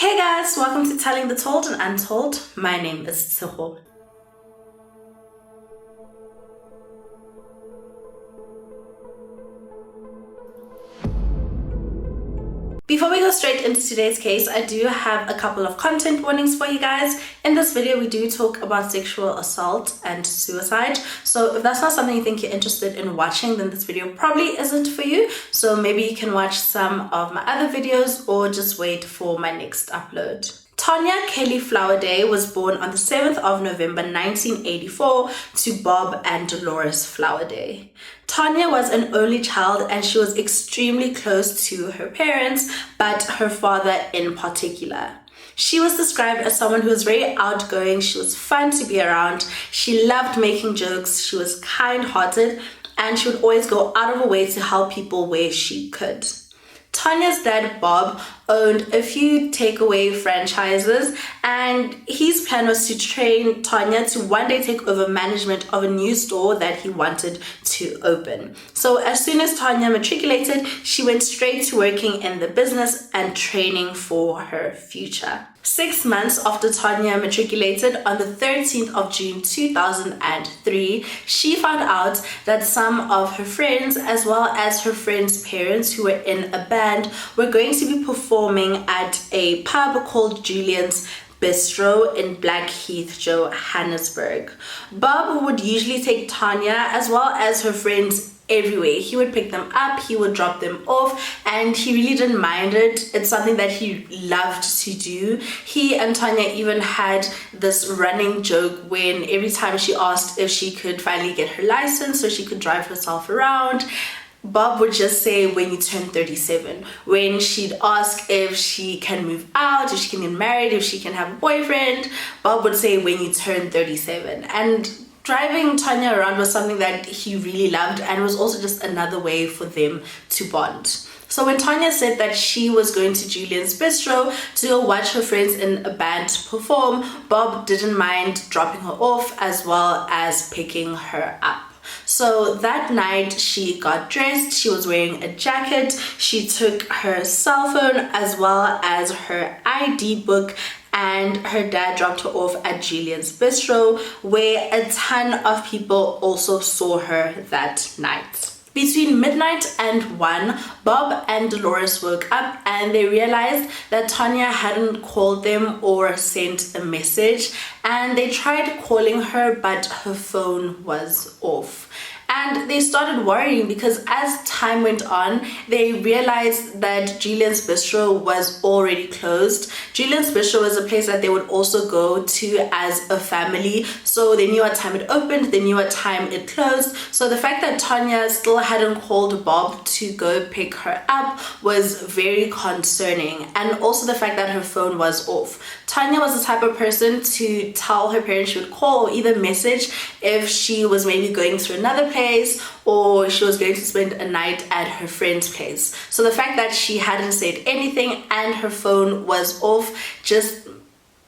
Hey guys, welcome to Telling the Told and Untold. My name is Tshego. Before we go straight into today's case, I do have a couple of content warnings for you guys. In this video, we do talk about sexual assault and suicide. So if that's not something you think you're interested in watching, then this video probably isn't for you. So maybe you can watch some of my other videos or just wait for my next upload. Tanya Flowerday was born on the 7th of November 1984 to Bob and Dolores Flowerday. Tanya was an only child and she was extremely close to her parents, but her father in particular. She was described as someone who was very outgoing, she was fun to be around, she loved making jokes, she was kind-hearted, and she would always go out of her way to help people where she could. Tanya's dad, Bob, owned a few takeaway franchises, and his plan was to train Tanya to one day take over management of a new store that he wanted to open. So as soon as Tanya matriculated, she went straight to working in the business and training for her future. 6 months after Tanya matriculated, on the 13th of June 2003, she found out that some of her friends, as well as her friends' parents who were in a band, were going to be performing at a pub called Julian's Bistro in Blackheath, Johannesburg. Bob would usually take Tanya as well as her friends everywhere. He would pick them up, he would drop them off, and he really didn't mind it. It's something that he loved to do. He and Tanya even had this running joke when every time she asked if she could finally get her license so she could drive herself around, Bob would just say, when you turn 37. When she'd ask if she can move out, if she can get married, if she can have a boyfriend, Bob would say, when you turn 37. And driving Tanya around was something that he really loved, and was also just another way for them to bond. So when Tanya said that she was going to Julian's Bistro to go watch her friends in a band perform, Bob didn't mind dropping her off as well as picking her up. So that night she got dressed, she was wearing a jacket, she took her cell phone as well as her ID book, and her dad dropped her off at Julian's Bistro, where a ton of people also saw her that night. Between midnight and 1, Bob and Dolores woke up and they realized that Tanya hadn't called them or sent a message, and they tried calling her but her phone was off. And they started worrying because as time went on, they realized that Julian's Bistro was already closed. Julian's Bistro was a place that they would also go to as a family. So they knew what time it opened, they knew what time it closed. So the fact that Tanya still hadn't called Bob to go pick her up was very concerning. And also the fact that her phone was off. Tanya was the type of person to tell her parents she would call or either message if she was maybe going through another place or she was going to spend a night at her friend's place. So the fact that she hadn't said anything and her phone was off just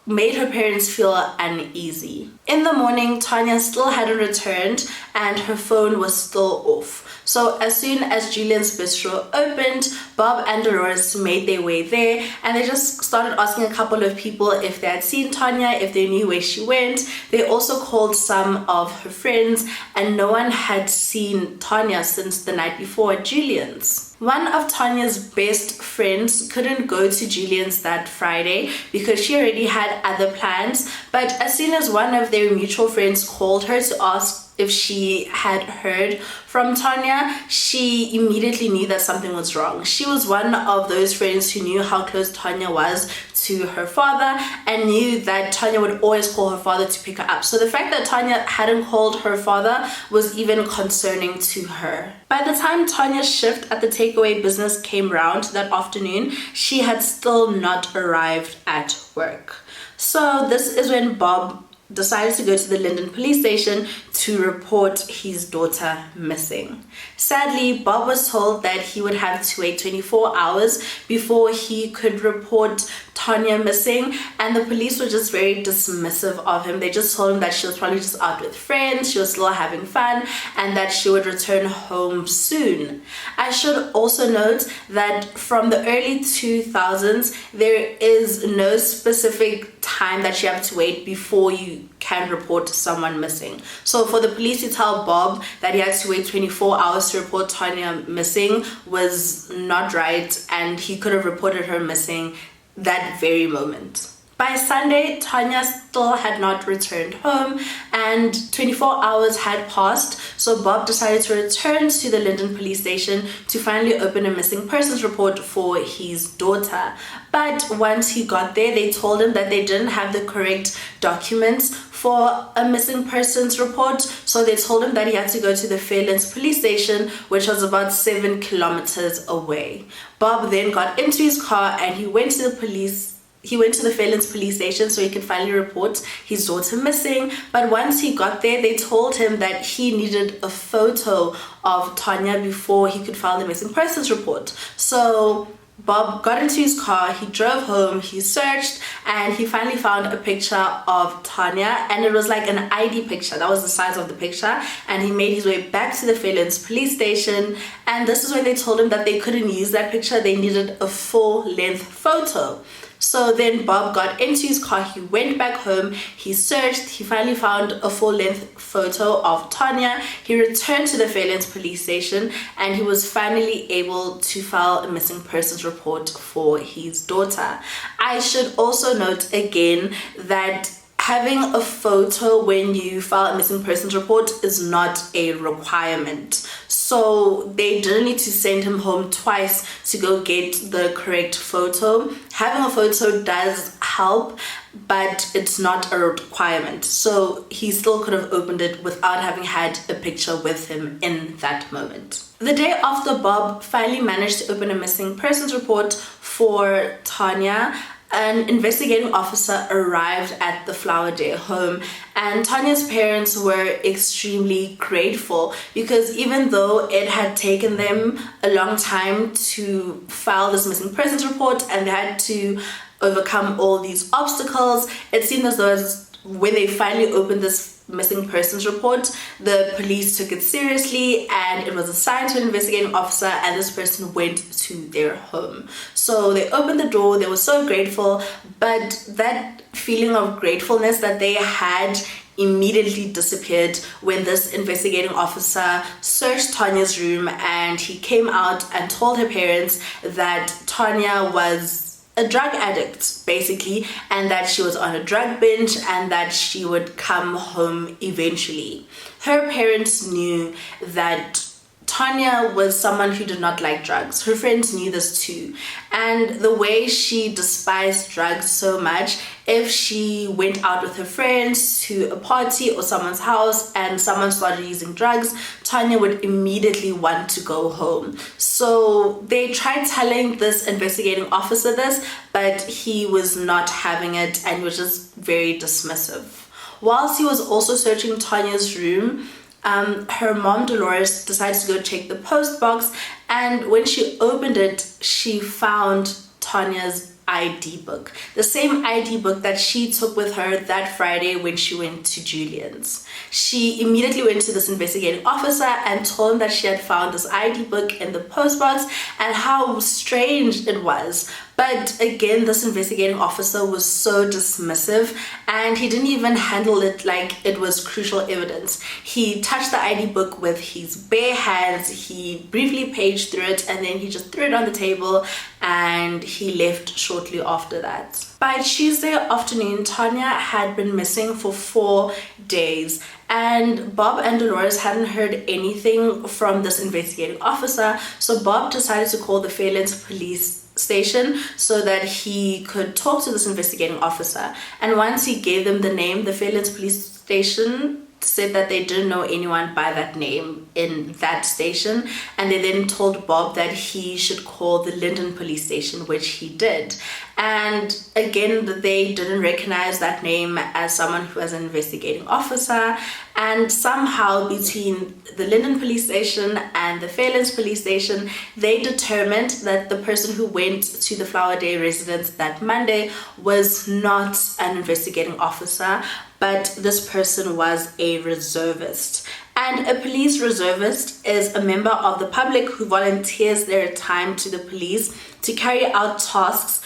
made her parents feel uneasy. In the morning, Tanya still hadn't returned and her phone was still off. So as soon as Julian's Bistro opened, Bob and Dolores made their way there, and they just started asking a couple of people if they had seen Tanya, if they knew where she went. They also called some of her friends, and no one had seen Tanya since the night before at Julian's. One of Tanya's best friends couldn't go to Julian's that Friday because she already had other plans, but as soon as one of their mutual friends called her to ask if she had heard from Tanya, she immediately knew that something was wrong. She was one of those friends who knew how close Tanya was to her father and knew that Tanya would always call her father to pick her up. So the fact that Tanya hadn't called her father was even concerning to her. By the time Tanya's shift at the takeaway business came round that afternoon, she had still not arrived at work. So this is when Bob decided to go to the Linden police station to report his daughter missing. Sadly, Bob was told that he would have to wait 24 hours before he could report Tanya missing, and the police were just very dismissive of him. They just told him that she was probably just out with friends, she was still having fun, and that she would return home soon. I should also note that from the early 2000s, there is no specific time that you have to wait before you can report someone missing. So for the police to tell Bob that he had to wait 24 hours to report Tanya missing was not right, and he could have reported her missing that very moment. By Sunday, Tanya still had not returned home, and 24 hours had passed, so Bob decided to return to the Linden police station to finally open a missing persons report for his daughter. But once he got there, they told him that they didn't have the correct documents for a missing persons report, so they told him that he had to go to the Fairlands police station, which was about 7 kilometers away. Bob then got into his car and he went to the Fairlands police station so he could finally report his daughter missing. But once he got there, they told him that he needed a photo of Tanya before he could file the missing persons report. So Bob got into his car, he drove home, he searched, and he finally found a picture of Tanya, and it was like an ID picture. That was the size of the picture, and he made his way back to the Fairlands police station, and this is when they told him that they couldn't use that picture, they needed a full-length photo. So then Bob got into his car, he went back home, he searched, he finally found a full-length photo of Tanya. He returned to the Fairlands police station and he was finally able to file a missing persons report for his daughter. I should also note again that having a photo when you file a missing persons report is not a requirement. So they didn't need to send him home twice to go get the correct photo. Having a photo does help, but it's not a requirement. So he still could have opened it without having had a picture with him in that moment. The day after Bob finally managed to open a missing persons report for Tanya, an investigating officer arrived at the Flowerday home, and Tanya's parents were extremely grateful because even though it had taken them a long time to file this missing persons report and they had to overcome all these obstacles, it seemed as though when they finally opened this missing persons report, the police took it seriously and it was assigned to an investigating officer, and this person went to their home. So they opened the door, they were so grateful, but that feeling of gratefulness that they had immediately disappeared when this investigating officer searched Tanya's room, and he came out and told her parents that Tanya was a drug addict basically, and that she was on a drug binge and that she would come home eventually. Her parents knew that Tanya was someone who did not like drugs. Her friends knew this too, and the way she despised drugs so much, if she went out with her friends to a party or someone's house and someone started using drugs, Tanya would immediately want to go home. So they tried telling this investigating officer this, but he was not having it and was just very dismissive. Whilst he was also searching Tanya's room, her mom Dolores decided to go check the post box, and when she opened it, she found Tanya's ID book, the same ID book that she took with her that Friday when she went to Julian's. She immediately went to this investigating officer and told him that she had found this ID book in the post box and how strange it was. But again, this investigating officer was so dismissive and he didn't even handle it like it was crucial evidence. He touched the ID book with his bare hands, he briefly paged through it, and then he just threw it on the table and he left shortly after that. By Tuesday afternoon, Tanya had been missing for 4 days, and Bob and Dolores hadn't heard anything from this investigating officer, so Bob decided to call the Fairlands police station so that he could talk to this investigating officer. And once he gave them the name, the Fairlands police station said that they didn't know anyone by that name in that station, and they then told Bob that he should call the Linden police station, which he did. And again, they didn't recognize that name as someone who was an investigating officer, and somehow between the Linden police station and the Fairlands police station, they determined that the person who went to the Flowerday residence that Monday was not an investigating officer, but this person was a reservist. And a police reservist is a member of the public who volunteers their time to the police to carry out tasks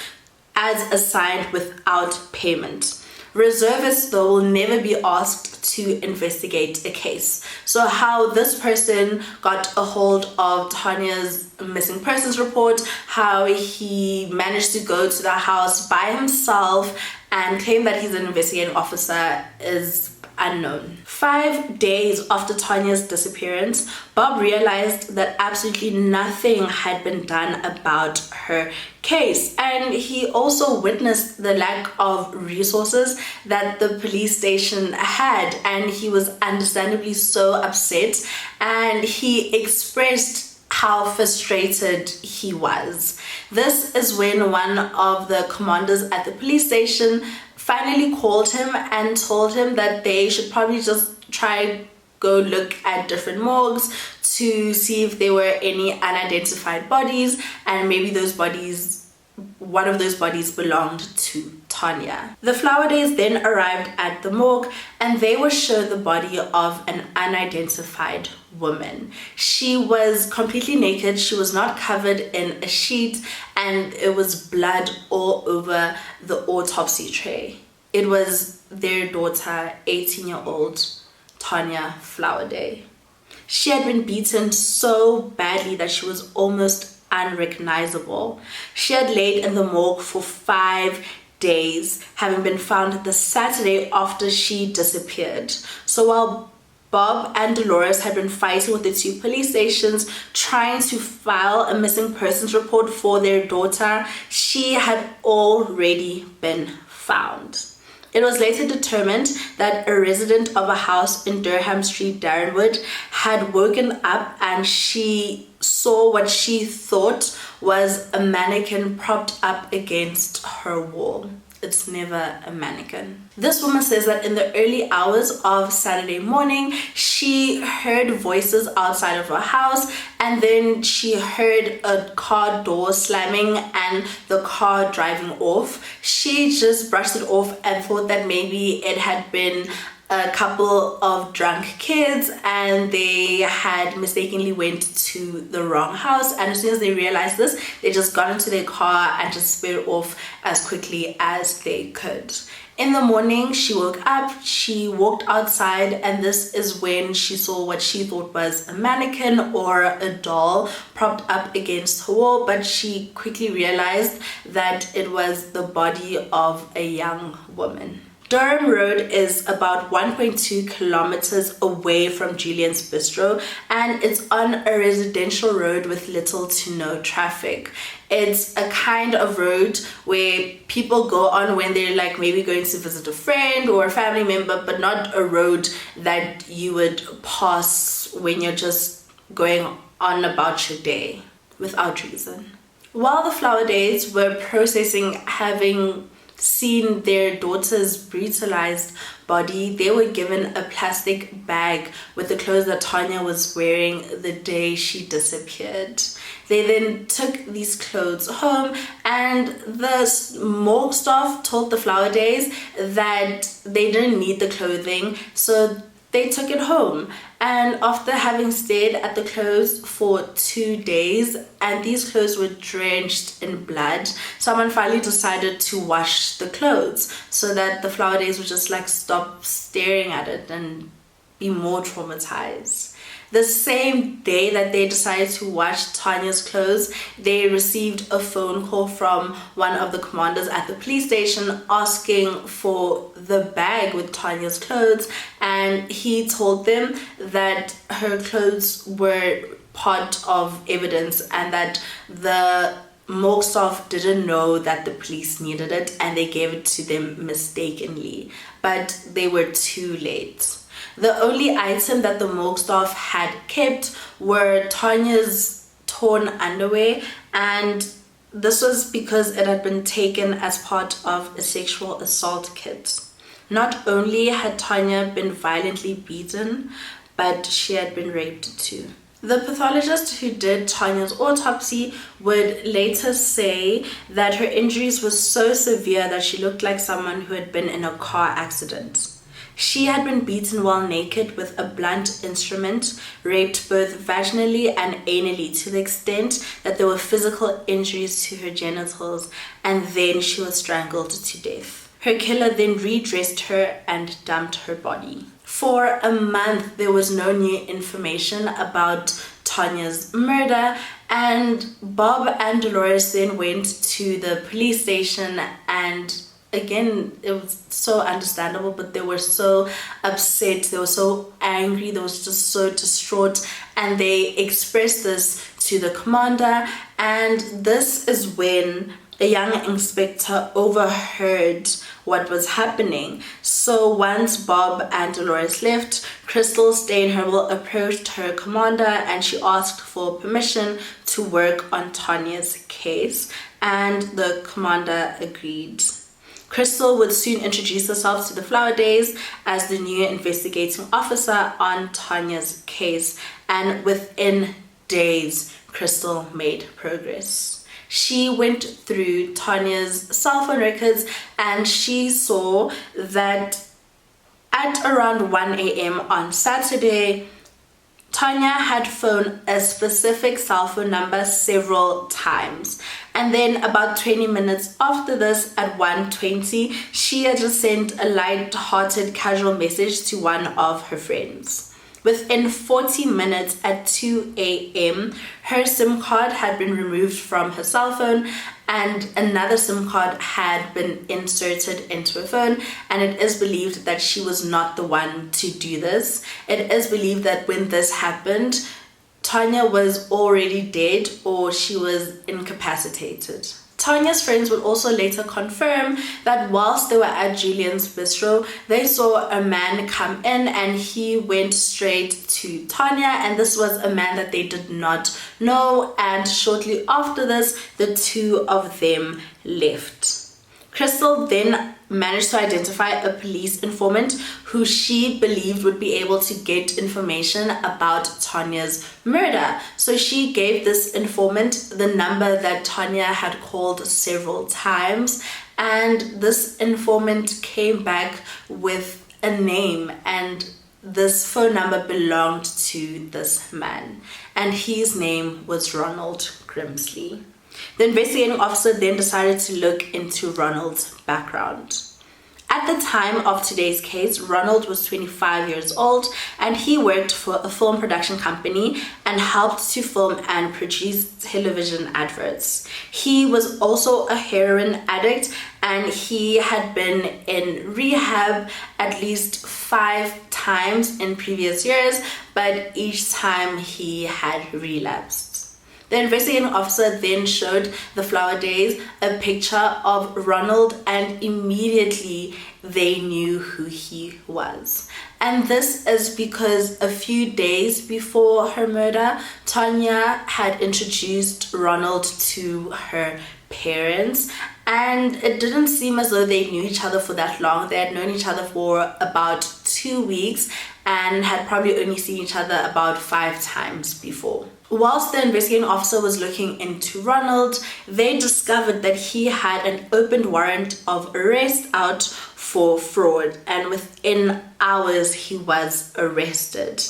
as assigned without payment. Reservists, though, will never be asked to investigate a case. So how this person got a hold of Tanya's missing persons report, how he managed to go to the house by himself and claim that he's an investigating officer is unknown. 5 days after Tanya's disappearance, Bob realized that absolutely nothing had been done about her case, and he also witnessed the lack of resources that the police station had, and he was understandably so upset, and he expressed how frustrated he was. This is when one of the commanders at the police station finally called him and told him that they should probably just try go look at different morgues to see if there were any unidentified bodies, and maybe one of those bodies belonged to Tanya. The Flowerdays then arrived at the morgue, and they were shown the body of an unidentified woman. She was completely naked, she was not covered in a sheet, and it was blood all over the autopsy tray. It was their daughter, 18-year-old Tanya Flowerday. She had been beaten so badly that she was almost unrecognizable. She had laid in the morgue for 5 days, having been found the Saturday after she disappeared. So while Bob and Dolores had been fighting with the two police stations trying to file a missing persons report for their daughter, she had already been found. It was later determined that a resident of a house in Durham Street, Darrenwood, had woken up and she saw what she thought was a mannequin propped up against her wall. It's never a mannequin. This woman says that in the early hours of Saturday morning, she heard voices outside of her house, and then she heard a car door slamming and the car driving off. She just brushed it off and thought that maybe it had been a couple of drunk kids and they had mistakenly went to the wrong house, and as soon as they realized this, they just got into their car and just sped off as quickly as they could. In the morning, she woke up, she walked outside, and this is when she saw what she thought was a mannequin or a doll propped up against her wall, but she quickly realized that it was the body of a young woman. Durham Road is about 1.2 kilometers away from Julian's Bistro, and it's on a residential road with little to no traffic. It's a kind of road where people go on when they're like maybe going to visit a friend or a family member, but not a road that you would pass when you're just going on about your day without reason. While the Flowerdays were processing having seen their daughter's brutalized body, they were given a plastic bag with the clothes that Tanya was wearing the day she disappeared. They then took these clothes home, and the morgue staff told the Flowerdays that they didn't need the clothing, so they took it home. And after having stayed at the clothes for 2 days, and these clothes were drenched in blood, someone finally decided to wash the clothes so that the Flowerdays would just like stop staring at it and be more traumatized. The same day that they decided to wash Tanya's clothes, they received a phone call from one of the commanders at the police station asking for the bag with Tanya's clothes, and he told them that her clothes were part of evidence and that the morgue staff didn't know that the police needed it and they gave it to them mistakenly, but they were too late. The only item that the morgue staff had kept were Tanya's torn underwear, and this was because it had been taken as part of a sexual assault kit. Not only had Tanya been violently beaten, but she had been raped too. The pathologist who did Tanya's autopsy would later say that her injuries were so severe that she looked like someone who had been in a car accident. She had been beaten while naked with a blunt instrument, raped both vaginally and anally to the extent that there were physical injuries to her genitals, and then she was strangled to death. Her killer then redressed her and dumped her body. For a month, there was no new information about Tanya's murder, and Bob and Dolores then went to the police station, and again, it was so understandable, but they were so upset, they were so angry, they were just so distraught, and they expressed this to the commander. And this is when a young inspector overheard what was happening. So once Bob and Dolores left, Crystal Stainhurble approached her commander and she asked for permission to work on Tanya's case, and the commander agreed. Crystal would soon introduce herself to the Flowerdays as the new investigating officer on Tanya's case, and within days, Crystal made progress. She went through Tanya's cell phone records and she saw that at around 1 a.m. on Saturday, Tanya had phoned a specific cell phone number several times. And then about 20 minutes after this, at 1:20, she had just sent a light-hearted casual message to one of her friends. Within 40 minutes at 2 a.m., her SIM card had been removed from her cell phone and another SIM card had been inserted into her phone, and it is believed that she was not the one to do this. It is believed that when this happened, Tanya was already dead or she was incapacitated. Tanya's friends would also later confirm that whilst they were at Julian's bistro, they saw a man come in and he went straight to Tanya, and this was a man that they did not know, and shortly after this, the two of them left. Crystal then managed to identify a police informant who she believed would be able to get information about Tanya's murder. So she gave this informant the number that Tanya had called several times, and this informant came back with a name, and this phone number belonged to this man, and his name was Ronald Grimsley. The investigating officer then decided to look into Ronald's background. At the time of today's case, Ronald was 25 years old and he worked for a film production company and helped to film and produce television adverts. He was also a heroin addict and he had been in rehab at least 5 times in previous years, but each time he had relapsed. The investigating officer then showed the Flowerdays a picture of Ronald, and immediately they knew who he was. And this is because a few days before her murder, Tanya had introduced Ronald to her parents, and it didn't seem as though they knew each other for that long. They had known each other for about 2 weeks and had probably only seen each other about 5 times before. Whilst the investigating officer was looking into Ronald, they discovered that he had an open warrant of arrest out for fraud, and within hours he was arrested.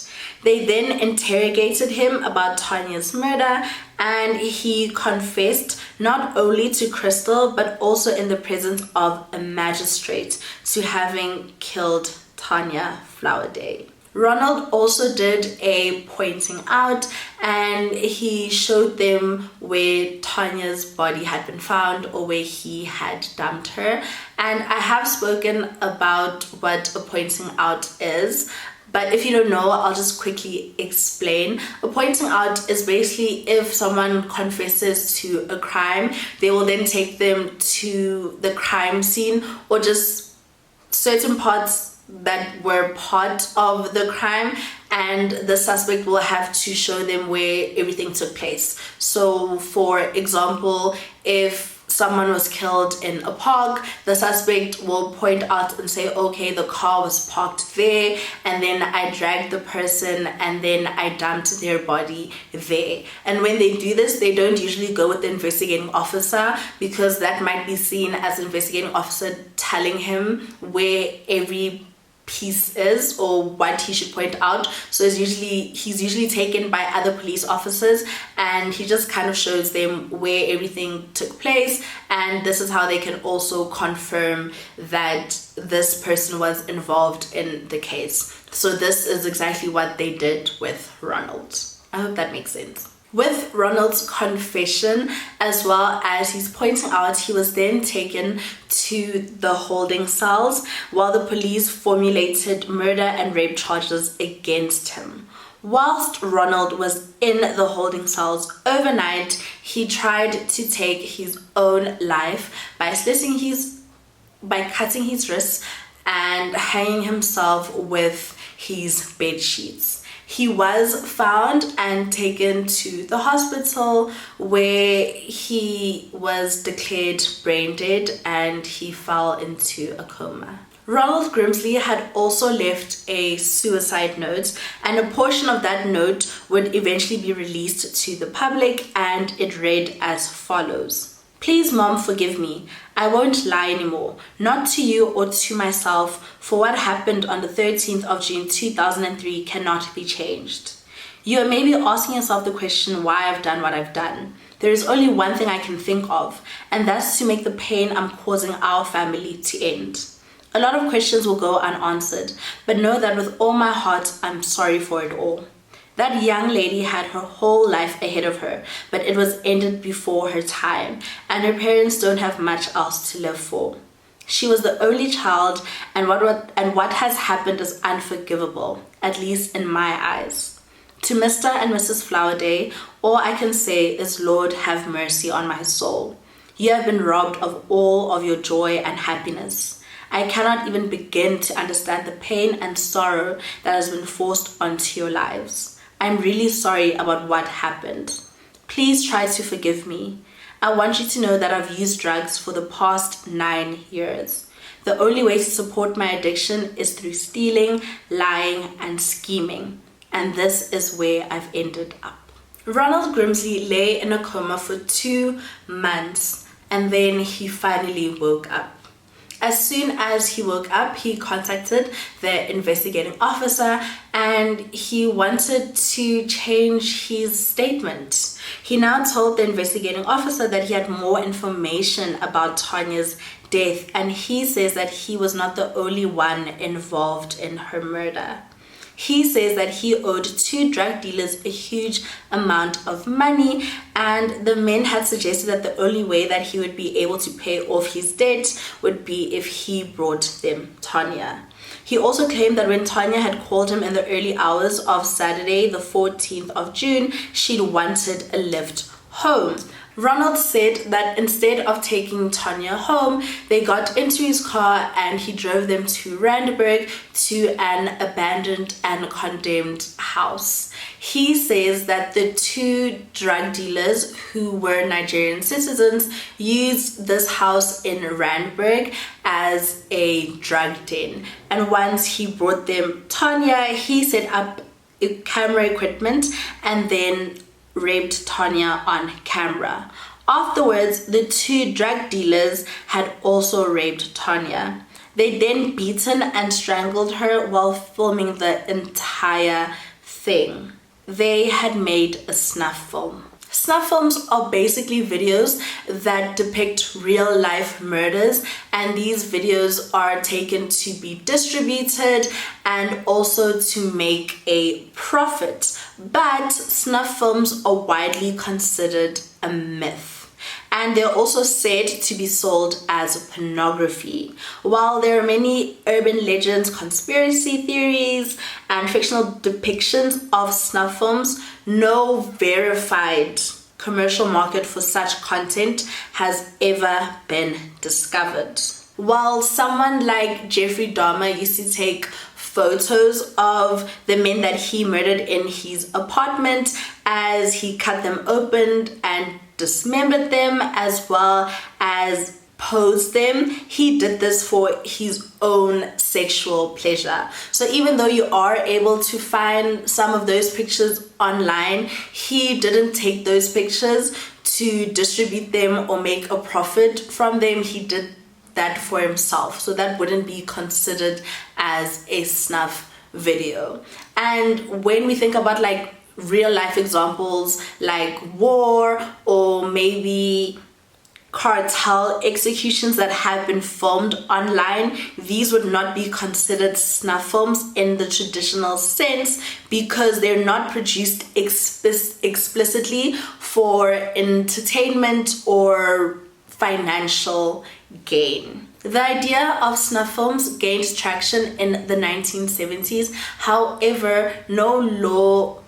They then interrogated him about Tanya's murder, and he confessed not only to Crystal but also in the presence of a magistrate to having killed Tanya Flowerday. Ronald also did a pointing out, and he showed them where Tanya's body had been found or where he had dumped her. And I have spoken about what a pointing out is, but if you don't know, I'll just quickly explain. A pointing out is basically if someone confesses to a crime, they will then take them to the crime scene or just certain parts that were part of the crime, and the suspect will have to show them where everything took place. So for example, if someone was killed in a park, the suspect will point out and say, okay, the car was parked there, and then I dragged the person and then I dumped their body there. And when they do this, they don't usually go with the investigating officer, because that might be seen as the investigating officer telling him where every piece is or what he should point out. So he's usually taken by other police officers, and he just kind of shows them where everything took place, and this is how they can also confirm that this person was involved in the case. So this is exactly what they did with Ronald. I hope that makes sense. With Ronald's confession, as well as he's pointing out, he was then taken to the holding cells while the police formulated murder and rape charges against him. Whilst Ronald was in the holding cells overnight, he tried to take his own life by cutting his wrists and hanging himself with his bed sheets. He was found and taken to the hospital, where he was declared brain dead and he fell into a coma. Ronald Grimsley had also left a suicide note, and a portion of that note would eventually be released to the public, and it read as follows. Please, Mom, forgive me. I won't lie anymore, not to you or to myself, for what happened on the 13th of June 2003 cannot be changed. You are maybe asking yourself the question why I've done what I've done. There is only one thing I can think of, and that's to make the pain I'm causing our family to end. A lot of questions will go unanswered, but know that with all my heart, I'm sorry for it all. That young lady had her whole life ahead of her, but it was ended before her time, and her parents don't have much else to live for. She was the only child, and what has happened is unforgivable, at least in my eyes. To Mr. and Mrs. Flowerday, all I can say is, Lord, have mercy on my soul. You have been robbed of all of your joy and happiness. I cannot even begin to understand the pain and sorrow that has been forced onto your lives. I'm really sorry about what happened. Please try to forgive me. I want you to know that I've used drugs for the past 9 years. The only way to support my addiction is through stealing, lying, and scheming. And this is where I've ended up. Ronald Grimsley lay in a coma for 2 months, and then he finally woke up. As soon as he woke up, he contacted the investigating officer, and he wanted to change his statement. He now told the investigating officer that he had more information about Tanya's death, and he says that he was not the only one involved in her murder. He says that he owed 2 drug dealers a huge amount of money, and the men had suggested that the only way that he would be able to pay off his debt would be if he brought them Tanya. He also claimed that when Tanya had called him in the early hours of Saturday, the 14th of June, she'd wanted a lift home. Ronald said that instead of taking Tanya home, they got into his car and he drove them to Randburg, to an abandoned and condemned house. He says that the 2 drug dealers, who were Nigerian citizens, used this house in Randburg as a drug den. And once he brought them Tanya, he set up camera equipment and then raped Tanya on camera. Afterwards, the 2 drug dealers had also raped Tanya. They then beaten and strangled her while filming the entire thing. They had made a snuff film. Snuff films are basically videos that depict real life murders, and these videos are taken to be distributed and also to make a profit. But snuff films are widely considered a myth, and they're also said to be sold as pornography. While there are many urban legends, conspiracy theories, and fictional depictions of snuff films, no verified commercial market for such content has ever been discovered. While someone like Jeffrey Dahmer used to take photos of the men that he murdered in his apartment as he cut them open and dismembered them, as well as posed them, he did this for his own sexual pleasure. So even though you are able to find some of those pictures online, he didn't take those pictures to distribute them or make a profit from them. He did that for himself, so that wouldn't be considered as a snuff video. And when we think about like real life examples like war or maybe cartel executions that have been filmed online, these would not be considered snuff films in the traditional sense, because they're not produced explicitly for entertainment or financial gain. The idea of snuff films gained traction in the 1970s. However, no law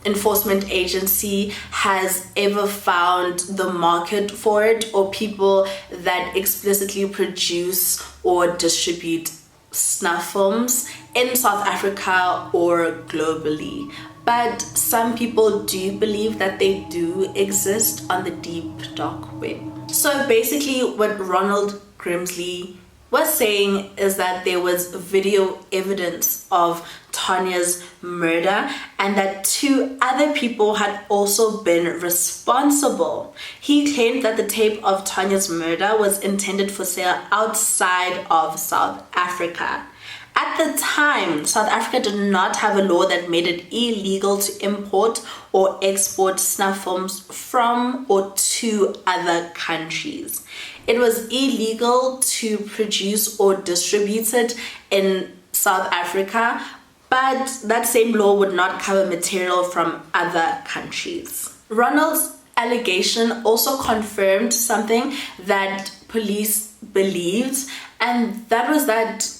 enforcement agency has ever found the market for it, or people that explicitly produce or distribute snuff films in South Africa or globally. But some people do believe that they do exist on the deep dark web. So basically what Ronald Grimsley was saying is that there was video evidence of Tanya's murder and that 2 other people had also been responsible. He claimed that the tape of Tanya's murder was intended for sale outside of South Africa. At the time, South Africa did not have a law that made it illegal to import or export snuff films from or to other countries. It was illegal to produce or distribute it in South Africa, but that same law would not cover material from other countries. Ronald's allegation also confirmed something that police believed, and that was that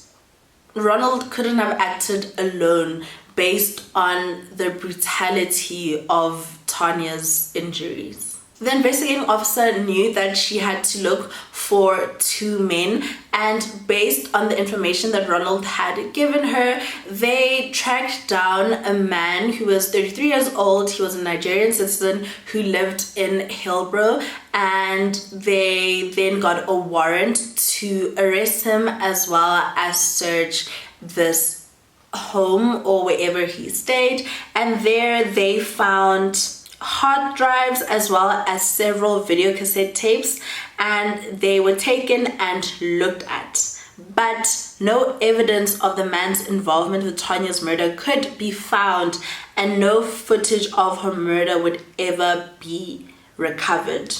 Ronald couldn't have acted alone based on the brutality of Tanya's injuries. The investigating officer knew that she had to look for 2 men, and based on the information that Ronald had given her, they tracked down a man who was 33 years old. He was a Nigerian citizen who lived in Hillbrow, and they then got a warrant to arrest him as well as search this home or wherever he stayed. And there they found hard drives as well as several video cassette tapes, and they were taken and looked at. But no evidence of the man's involvement with Tanya's murder could be found, and no footage of her murder would ever be recovered.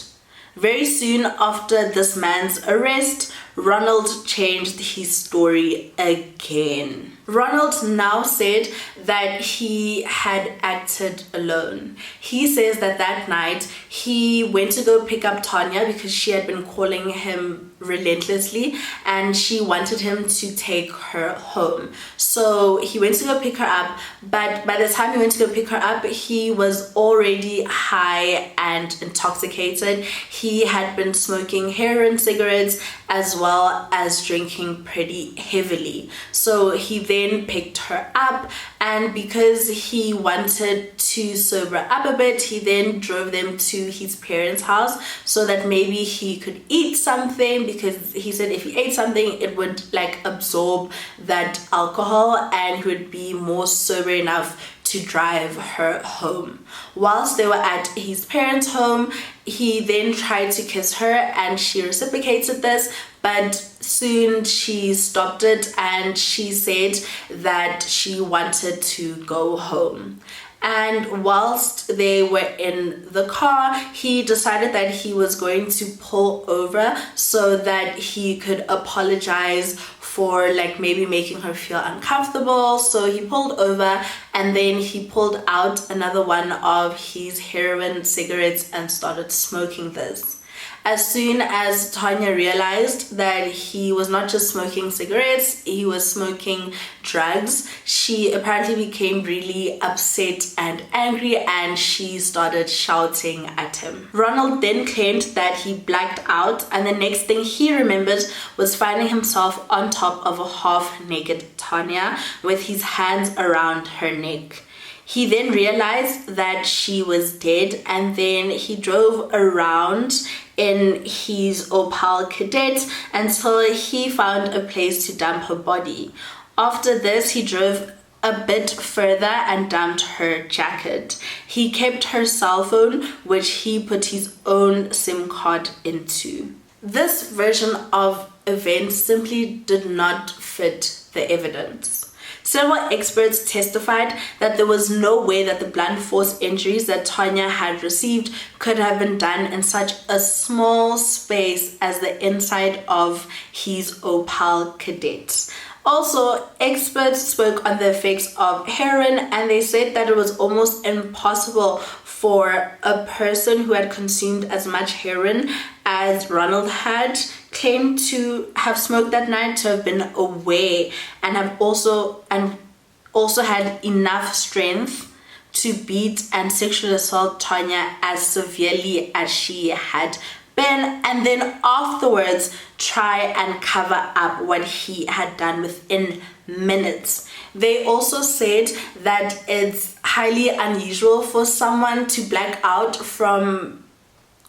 Very soon after this man's arrest, Ronald changed his story again. Ronald now said that he had acted alone. He says that that night he went to go pick up Tanya because she had been calling him relentlessly and she wanted him to take her home. So he went to go pick her up, but by the time he went to go pick her up, he was already high and intoxicated. He had been smoking heroin cigarettes as well as drinking pretty heavily. So he then picked her up, and because he wanted to sober up a bit, he then drove them to his parents' house so that maybe he could eat something, because he said if he ate something it would like absorb that alcohol and he would be more sober enough to drive her home. Whilst they were at his parents' home, he then tried to kiss her and she reciprocated this, but soon she stopped it and she said that she wanted to go home. And whilst they were in the car, he decided that he was going to pull over so that he could apologize for like maybe making her feel uncomfortable. So he pulled over and then he pulled out another one of his heroin cigarettes and started smoking this. As soon as Tanya realized that he was not just smoking cigarettes, he was smoking drugs, she apparently became really upset and angry, and she started shouting at him. Ronald then claimed that he blacked out, and the next thing he remembered was finding himself on top of a half-naked Tanya with his hands around her neck. He then realized that she was dead, and then he drove around in his Opel Kadett until he found a place to dump her body. After this, he drove a bit further and dumped her jacket. He kept her cell phone, which he put his own SIM card into. This version of events simply did not fit the evidence. Several experts testified that there was no way that the blunt force injuries that Tanya had received could have been done in such a small space as the inside of his Opel Kadett. Also, experts spoke on the effects of heroin, and they said that it was almost impossible for a person who had consumed as much heroin as Ronald had claimed to have smoked that night to have been aware and have also had enough strength to beat and sexually assault Tanya as severely as she had been, and then afterwards try and cover up what he had done within minutes. They also said that it's highly unusual for someone to black out from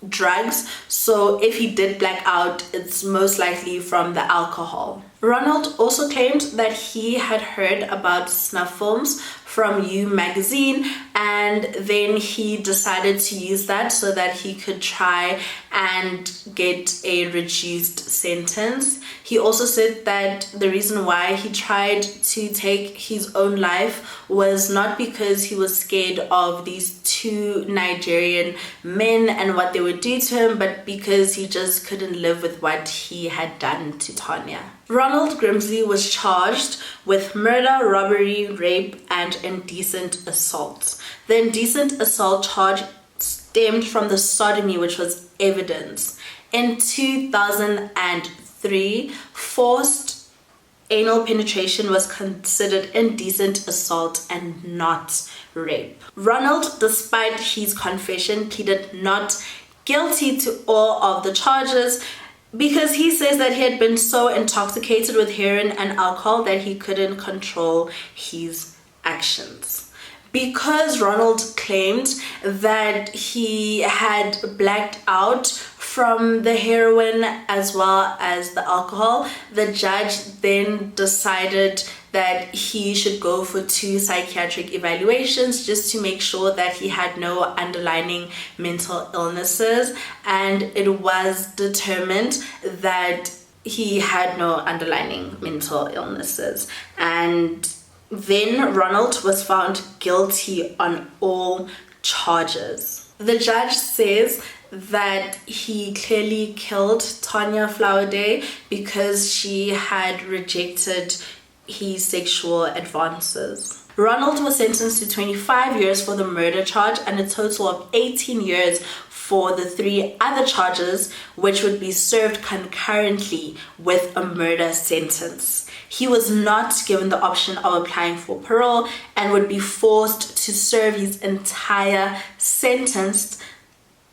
drugs, so if he did black out, it's most likely from the alcohol. Ronald also claimed that he had heard about snuff films from You magazine, and then he decided to use that so that he could try and get a reduced sentence. He also said that the reason why he tried to take his own life was not because he was scared of these two Nigerian men and what they would do to him, but because he just couldn't live with what he had done to Tanya. Ronald Grimsley was charged with murder, robbery, rape, and indecent assault. The indecent assault charge stemmed from the sodomy, which was evidence. In 2003, forced anal penetration was considered indecent assault and not rape. Ronald, despite his confession, pleaded not guilty to all of the charges because he says that he had been so intoxicated with heroin and alcohol that he couldn't control his actions. Because Ronald claimed that he had blacked out from the heroin as well as the alcohol, the judge then decided that he should go for 2 psychiatric evaluations just to make sure that he had no underlying mental illnesses, and it was determined that he had no underlying mental illnesses. And then Ronald was found guilty on all charges. The judge says that he clearly killed Tanya Flowerday because she had rejected his sexual advances. Ronald was sentenced to 25 years for the murder charge and a total of 18 years for the 3 other charges, which would be served concurrently with a murder sentence. He was not given the option of applying for parole and would be forced to serve his entire sentence,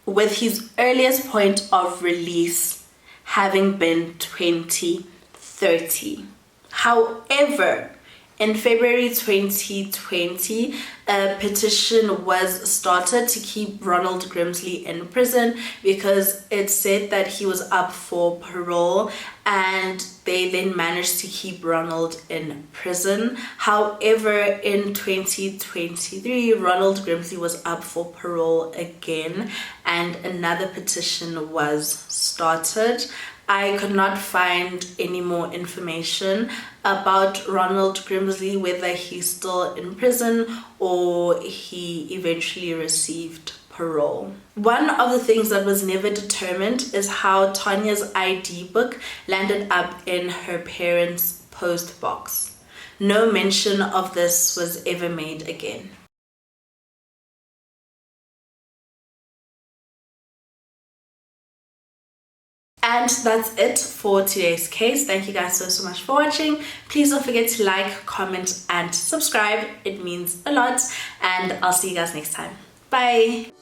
with his earliest point of release having been 2030. However, in February 2020, a petition was started to keep Ronald Grimsley in prison because it said that he was up for parole, and they then managed to keep Ronald in prison. However, in 2023, Ronald Grimsley was up for parole again, and another petition was started. I could not find any more information about Ronald Grimsley, whether he's still in prison or he eventually received parole. One of the things that was never determined is how Tanya's ID book landed up in her parents' post box. No mention of this was ever made again. And that's it for today's case. Thank you guys so much for watching. Please don't forget to like, comment, and subscribe. It means a lot. And I'll see you guys next time. Bye.